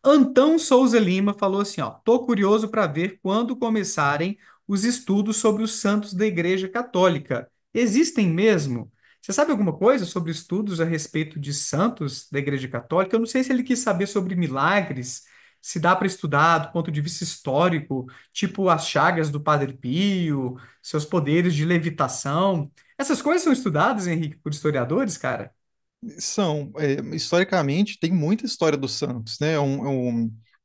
Antão Souza Lima falou assim, ó, tô curioso para ver quando começarem os estudos sobre os santos da Igreja Católica. Existem mesmo? Você sabe alguma coisa sobre estudos a respeito de santos da Igreja Católica? Eu não sei se ele quis saber sobre milagres, se dá para estudar do ponto de vista histórico, tipo as chagas do Padre Pio, seus poderes de levitação. Essas coisas são estudadas, Henrique, por historiadores, cara? Historicamente, tem muita história dos santos, né?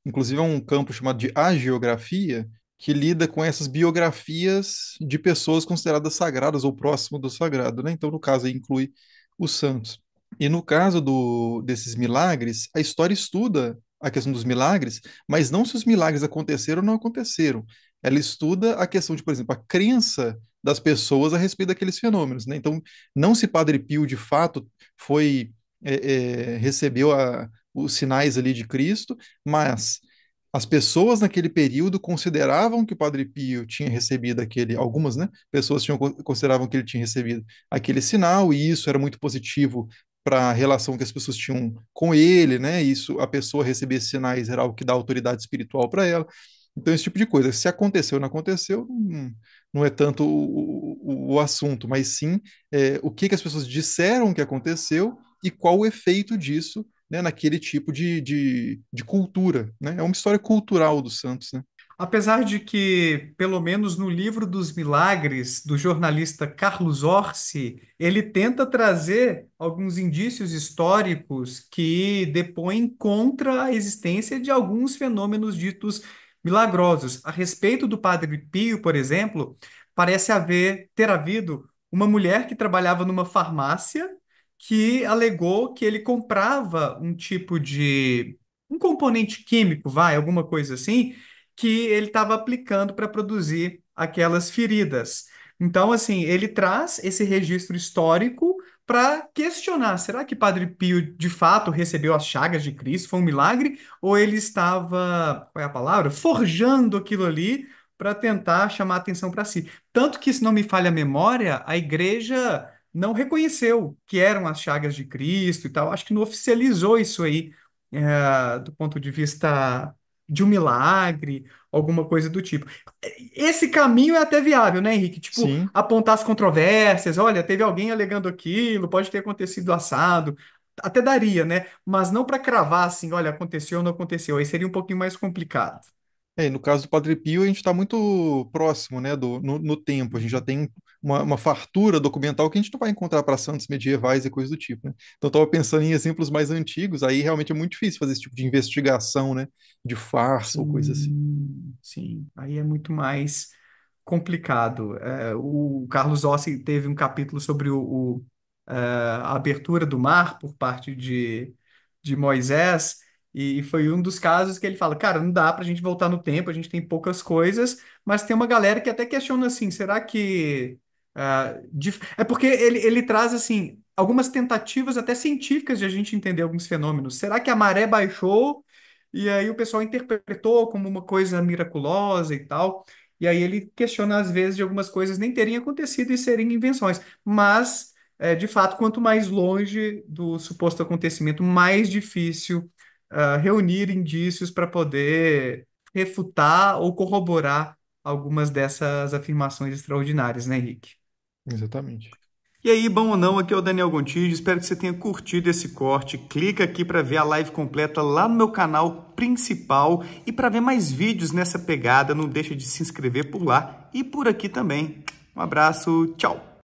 Inclusive, é um campo chamado de hagiografia, que lida com essas biografias de pessoas consideradas sagradas ou próximo do sagrado, né? Então, no caso, aí inclui os santos. E no caso desses milagres, a história estuda a questão dos milagres, mas não se os milagres aconteceram ou não aconteceram. Ela estuda a questão de, por exemplo, a crença das pessoas a respeito daqueles fenômenos, né? Então, não se Padre Pio de fato foi recebeu os sinais ali de Cristo, mas as pessoas naquele período consideravam que o Padre Pio tinha recebido algumas, né, pessoas consideravam que ele tinha recebido aquele sinal, e isso era muito positivo para a relação que as pessoas tinham com ele, né? Isso, a pessoa receber esses sinais era algo que dá autoridade espiritual para ela. Então, esse tipo de coisa. Se aconteceu ou não aconteceu, não é tanto o assunto, mas sim o que que as pessoas disseram que aconteceu e qual o efeito disso, né, naquele tipo de cultura, né? É uma história cultural dos Santos, né? Apesar de que, pelo menos no livro dos Milagres, do jornalista Carlos Orsi, ele tenta trazer alguns indícios históricos que depõem contra a existência de alguns fenômenos ditos milagrosos. A respeito do Padre Pio, por exemplo, parece ter havido uma mulher que trabalhava numa farmácia que alegou que ele comprava um tipo de um componente químico, vai, alguma coisa assim que ele estava aplicando para produzir aquelas feridas. Então, assim, ele traz esse registro histórico para questionar: será que Padre Pio de fato recebeu as chagas de Cristo? Foi um milagre? Ou ele estava, qual é a palavra? Forjando aquilo ali para tentar chamar a atenção para si. Tanto que, se não me falha a memória, a igreja não reconheceu que eram as chagas de Cristo e tal. Acho que não oficializou isso aí, do ponto de vista de um milagre, alguma coisa do tipo. Esse caminho é até viável, né, Henrique? Tipo, Sim. apontar as controvérsias, olha, teve alguém alegando aquilo, pode ter acontecido assado. Até daria, né? Mas não para cravar assim, olha, aconteceu ou não aconteceu. Aí seria um pouquinho mais complicado. No caso do Padre Pio, a gente está muito próximo, né, no tempo. A gente já tem uma fartura documental que a gente não vai encontrar para santos medievais e coisas do tipo, né? Então, estava pensando em exemplos mais antigos, aí realmente é muito difícil fazer esse tipo de investigação, né, de farsa ou coisa assim. Sim, sim. Aí é muito mais complicado. O Carlos Ossi teve um capítulo sobre a abertura do mar por parte de Moisés, e foi um dos casos que ele fala, cara, não dá para a gente voltar no tempo, a gente tem poucas coisas, mas tem uma galera que até questiona assim, será que... é porque ele traz, assim, algumas tentativas até científicas de a gente entender alguns fenômenos. Será que a maré baixou e aí o pessoal interpretou como uma coisa miraculosa e tal? E aí ele questiona, às vezes, de algumas coisas nem terem acontecido e serem invenções. Mas, de fato, quanto mais longe do suposto acontecimento, mais difícil reunir indícios para poder refutar ou corroborar algumas dessas afirmações extraordinárias, né, Henrique? Exatamente. E aí, bom ou não, aqui é o Daniel Gontijo, espero que você tenha curtido esse corte. Clica aqui para ver a live completa lá no meu canal principal e para ver mais vídeos nessa pegada, não deixa de se inscrever por lá e por aqui também. Um abraço, tchau!